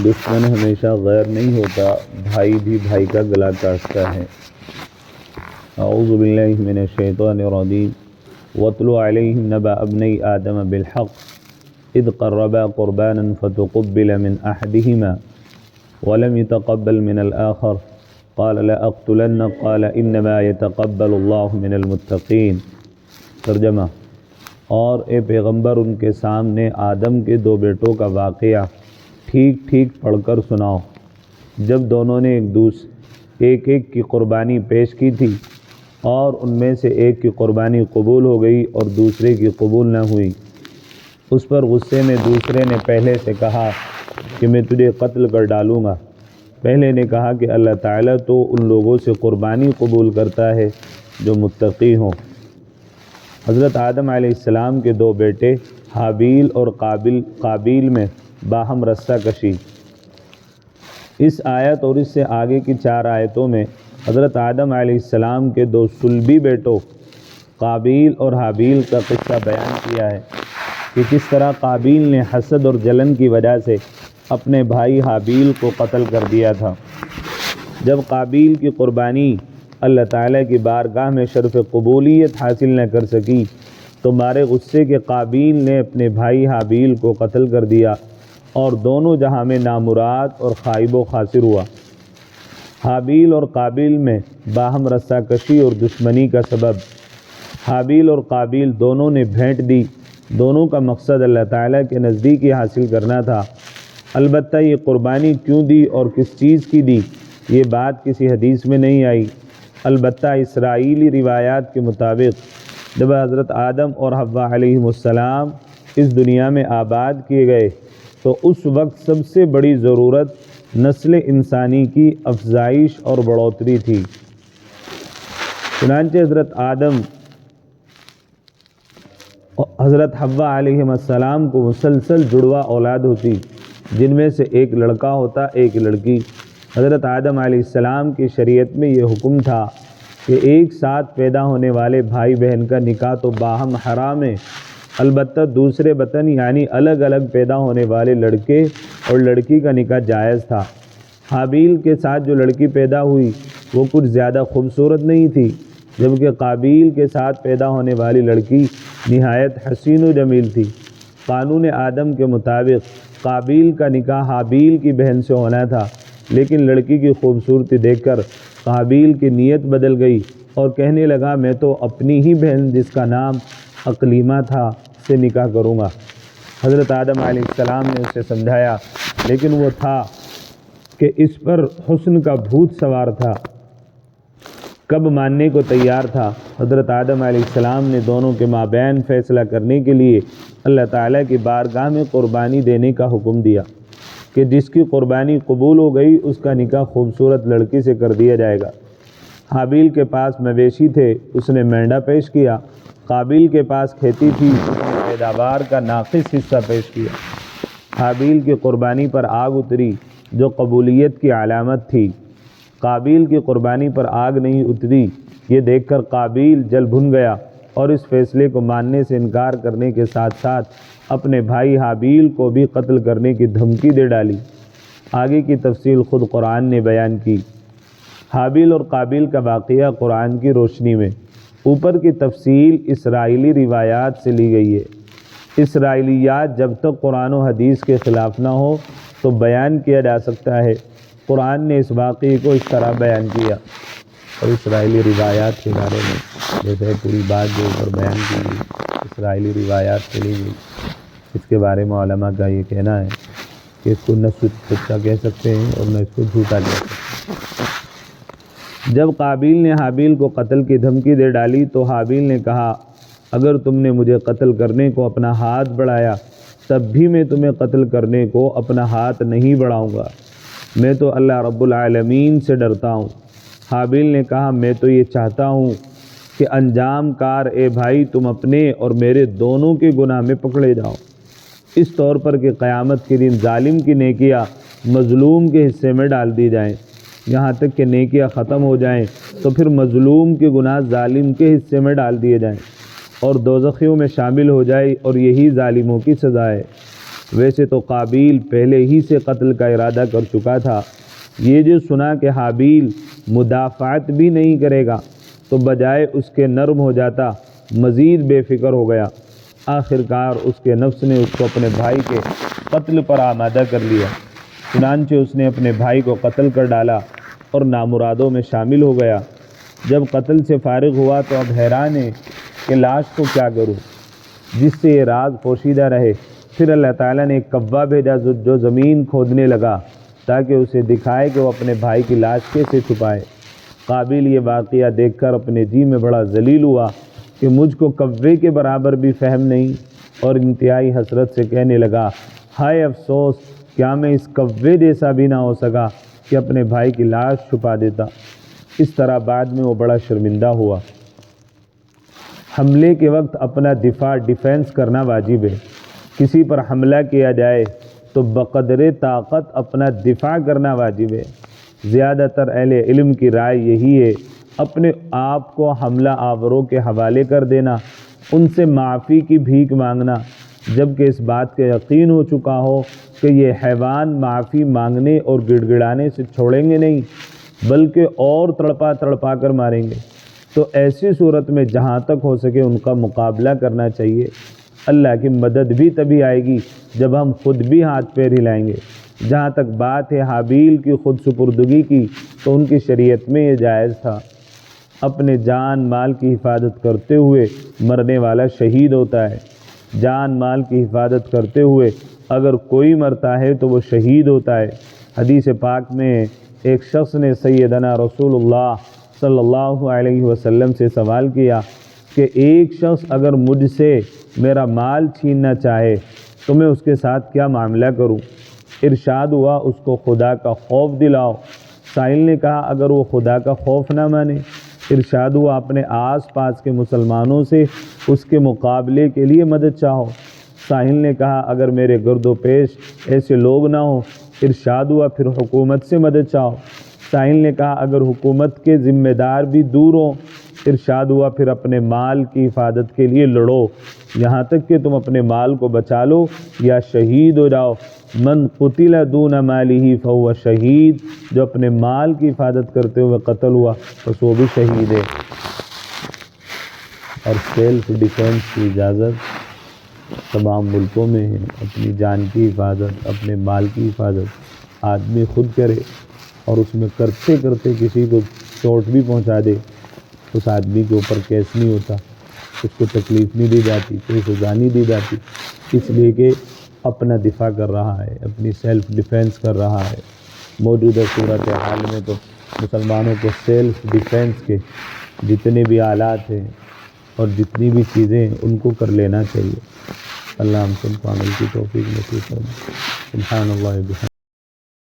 دشمن ہمیشہ غیر نہیں ہوتا، بھائی بھی بھائی کا گلا کاٹتا ہے۔ اعوذ باللہ من الشیطان الرجیم واتل علیہم نبأ ابنی آدم بالحق اذ قربا قربانا فتقبل من احدہما ولم يتقبل من الآخر قال لأقتلنك قال انما يتقبل اللہ من المتقین۔ ترجمہ: اور اے پیغمبر ان کے سامنے آدم کے دو بیٹوں کا واقعہ ٹھیک ٹھیک پڑھ کر سناؤ، جب دونوں نے ایک کی قربانی پیش کی تھی اور ان میں سے ایک کی قربانی قبول ہو گئی اور دوسرے کی قبول نہ ہوئی۔ اس پر غصے میں دوسرے نے پہلے سے کہا کہ میں تجھے قتل کر ڈالوں گا۔ پہلے نے کہا کہ اللہ تعالیٰ تو ان لوگوں سے قربانی قبول کرتا ہے جو متقی ہوں۔ حضرت آدم علیہ السلام کے دو بیٹے حابیل اور قابیل میں باہم رسہ کشی۔ اس آیت اور اس سے آگے کی 4 آیتوں میں حضرت آدم علیہ السلام کے دو صلبی بیٹوں قابیل اور حابیل کا قصہ بیان کیا ہے کہ کس طرح قابیل نے حسد اور جلن کی وجہ سے اپنے بھائی حابیل کو قتل کر دیا تھا۔ جب قابیل کی قربانی اللہ تعالیٰ کی بارگاہ میں شرف قبولیت حاصل نہ کر سکی تو مارے غصے کے قابیل نے اپنے بھائی حابیل کو قتل کر دیا اور دونوں جہاں میں نامراد اور خائب و خاسر ہوا۔ حابیل اور قابیل میں باہم رسہ کشی اور دشمنی کا سبب حابیل اور قابیل دونوں نے بھیٹ دی۔ دونوں کا مقصد اللہ تعالیٰ کے نزدیک ہی حاصل کرنا تھا۔ البتہ یہ قربانی کیوں دی اور کس چیز کی دی، یہ بات کسی حدیث میں نہیں آئی۔ البتہ اسرائیلی روایات کے مطابق جب حضرت آدم اور حوا علیہم السلام اس دنیا میں آباد کیے گئے تو اس وقت سب سے بڑی ضرورت نسل انسانی کی افزائش اور بڑھوتری تھی۔ چنانچہ حضرت آدم اور حضرت حوا علیہم السلام کو مسلسل جڑواں اولاد ہوتی، جن میں سے ایک لڑکا ہوتا ایک لڑکی۔ حضرت آدم علیہ السلام کی شریعت میں یہ حکم تھا کہ ایک ساتھ پیدا ہونے والے بھائی بہن کا نکاح تو باہم حرام ہے، البتہ دوسرے بطن یعنی الگ الگ پیدا ہونے والے لڑکے اور لڑکی کا نکاح جائز تھا۔ حابیل کے ساتھ جو لڑکی پیدا ہوئی وہ کچھ زیادہ خوبصورت نہیں تھی، جبکہ قابیل کے ساتھ پیدا ہونے والی لڑکی نہایت حسین و جمیل تھی۔ قانون آدم کے مطابق قابیل کا نکاح حابیل کی بہن سے ہونا تھا، لیکن لڑکی کی خوبصورتی دیکھ کر قابیل کی نیت بدل گئی اور کہنے لگا میں تو اپنی ہی بہن جس کا نام اقلیمہ تھا سے نکاح کروں گا۔ حضرت آدم علیہ السلام نے اسے سمجھایا، لیکن وہ تھا کہ اس پر حسن کا بھوت سوار تھا، کب ماننے کو تیار تھا۔ حضرت آدم علیہ السلام نے دونوں کے مابین فیصلہ کرنے کے لیے اللہ تعالیٰ کی بارگاہ میں قربانی دینے کا حکم دیا کہ جس کی قربانی قبول ہو گئی اس کا نکاح خوبصورت لڑکی سے کر دیا جائے گا۔ حابیل کے پاس مویشی تھے، اس نے مینڈا پیش کیا۔ قابیل کے پاس کھیتی تھی، اس نے پیداوار کا ناقص حصہ پیش کیا۔ حابیل کی قربانی پر آگ اتری جو قبولیت کی علامت تھی، قابیل کی قربانی پر آگ نہیں اتری۔ یہ دیکھ کر قابیل جل بھن گیا اور اس فیصلے کو ماننے سے انکار کرنے کے ساتھ ساتھ اپنے بھائی حابیل کو بھی قتل کرنے کی دھمکی دے ڈالی۔ آگے کی تفصیل خود قرآن نے بیان کی۔ حابیل اور قابیل کا واقعہ قرآن کی روشنی میں اوپر کی تفصیل اسرائیلی روایات سے لی گئی ہے۔ اسرائیلیات جب تک قرآن و حدیث کے خلاف نہ ہو تو بیان کیا جا سکتا ہے۔ قرآن نے اس واقعے کو اس طرح بیان کیا اور اسرائیلی روایات کے بارے میں جیسے پوری بات جو اوپر بیان کی گئی اسرائیلی روایات سے لی گئی، اس کے بارے میں علماء کا یہ کہنا ہے کہ اس کو نہ سچا کہہ سکتے ہیں اور نہ اس کو جھوٹا کہہ سکتے ہیں۔ جب قابیل نے حابیل کو قتل کی دھمکی دے ڈالی تو حابیل نے کہا اگر تم نے مجھے قتل کرنے کو اپنا ہاتھ بڑھایا تب بھی میں تمہیں قتل کرنے کو اپنا ہاتھ نہیں بڑھاؤں گا، میں تو اللہ رب العالمین سے ڈرتا ہوں۔ حابیل نے کہا میں تو یہ چاہتا ہوں کہ انجام کار اے بھائی تم اپنے اور میرے دونوں کے گناہ میں پکڑے جاؤ، اس طور پر کہ قیامت کے دن ظالم کی نیکیاں مظلوم کے حصے میں ڈال دی جائیں، یہاں تک کہ نیکیاں ختم ہو جائیں تو پھر مظلوم کے گناہ ظالم کے حصے میں ڈال دیے جائیں اور دوزخیوں میں شامل ہو جائے، اور یہی ظالموں کی سزا ہے۔ ویسے تو قابیل پہلے ہی سے قتل کا ارادہ کر چکا تھا، یہ جو سنا کہ حابیل مدافعت بھی نہیں کرے گا تو بجائے اس کے نرم ہو جاتا، مزید بے فکر ہو گیا۔ آخر کار اس کے نفس نے اس کو اپنے بھائی کے قتل پر آمادہ کر لیا، چنانچہ اس نے اپنے بھائی کو قتل کر ڈالا اور نامرادوں میں شامل ہو گیا۔ جب قتل سے فارغ ہوا تو اب حیران ہے کہ لاش کو کیا کروں جس سے یہ راز پوشیدہ رہے۔ پھر اللہ تعالیٰ نے ایک کوا بھیجا جو زمین کھودنے لگا تاکہ اسے دکھائے کہ وہ اپنے بھائی کی لاش کیسے چھپائے۔ قابیل یہ واقعہ دیکھ کر اپنے جی میں بڑا ذلیل ہوا کہ مجھ کو کوے کے برابر بھی فہم نہیں، اور انتہائی حسرت سے کہنے لگا، ہائے افسوس، کیا میں اس کوے جیسا بھی نہ ہو سکا کہ اپنے بھائی کی لاش چھپا دیتا۔ اس طرح بعد میں وہ بڑا شرمندہ ہوا۔ حملے کے وقت اپنا دفاع ڈیفینس کرنا واجب ہے۔ کسی پر حملہ کیا جائے تو بقدر طاقت اپنا دفاع کرنا واجب ہے۔ زیادہ تر اہل علم کی رائے یہی ہے، اپنے آپ کو حملہ آوروں کے حوالے کر دینا، ان سے معافی کی بھیک مانگنا، جبکہ اس بات کا یقین ہو چکا ہو کہ یہ حیوان معافی مانگنے اور گڑ گڑانے سے چھوڑیں گے نہیں بلکہ اور تڑپا تڑپا کر ماریں گے، تو ایسی صورت میں جہاں تک ہو سکے ان کا مقابلہ کرنا چاہیے۔ اللہ کی مدد بھی تبھی آئے گی جب ہم خود بھی ہاتھ پیر ہلائیں گے۔ جہاں تک بات ہے حابیل کی خود سپردگی کی، تو ان کی شریعت میں یہ جائز تھا۔ اپنے جان مال کی حفاظت کرتے ہوئے مرنے والا شہید ہوتا ہے۔ جان مال کی حفاظت کرتے ہوئے اگر کوئی مرتا ہے تو وہ شہید ہوتا ہے۔ حدیث پاک میں ایک شخص نے سیدنا رسول اللہ صلی اللہ علیہ وسلم سے سوال کیا کہ ایک شخص اگر مجھ سے میرا مال چھیننا چاہے تو میں اس کے ساتھ کیا معاملہ کروں؟ ارشاد ہوا اس کو خدا کا خوف دلاؤ۔ سائل نے کہا اگر وہ خدا کا خوف نہ مانے؟ ارشاد ہوا اپنے آس پاس کے مسلمانوں سے اس کے مقابلے کے لیے مدد چاہو۔ ساحل نے کہا اگر میرے گرد و پیش ایسے لوگ نہ ہوں؟ ارشاد ہوا پھر حکومت سے مدد چاہو۔ ساحل نے کہا اگر حکومت کے ذمہ دار بھی دور ہوں؟ ارشاد ہوا پھر اپنے مال کی حفاظت کے لیے لڑو، یہاں تک کہ تم اپنے مال کو بچا لو یا شہید ہو جاؤ۔ من قتل دون مالہ فہو شہید، جو اپنے مال کی حفاظت کرتے ہوئے قتل ہوا بس وہ بھی شہید ہے۔ اور سیلف ڈیفینس کی اجازت تمام ملکوں میں ہے۔ اپنی جان کی حفاظت، اپنے مال کی حفاظت آدمی خود کرے، اور اس میں کرتے کرتے کسی کو چوٹ بھی پہنچا دے، اس آدمی کے اوپر کیس نہیں ہوتا، اس کو تکلیف نہیں دی جاتی، کوئی سزا نہیں دی جاتی، اس لیے کہ اپنا دفاع کر رہا ہے، اپنی سیلف ڈیفینس کر رہا ہے۔ موجودہ صورتحال میں تو مسلمانوں کو سیلف ڈیفینس کے جتنے بھی آلات ہیں اور جتنی بھی چیزیں ہیں ان کو کر لینا چاہیے۔ اللہ ہم سب کو عمل کی توفیق نصیب فرمائے۔ سبحان اللہ وبحمدہ۔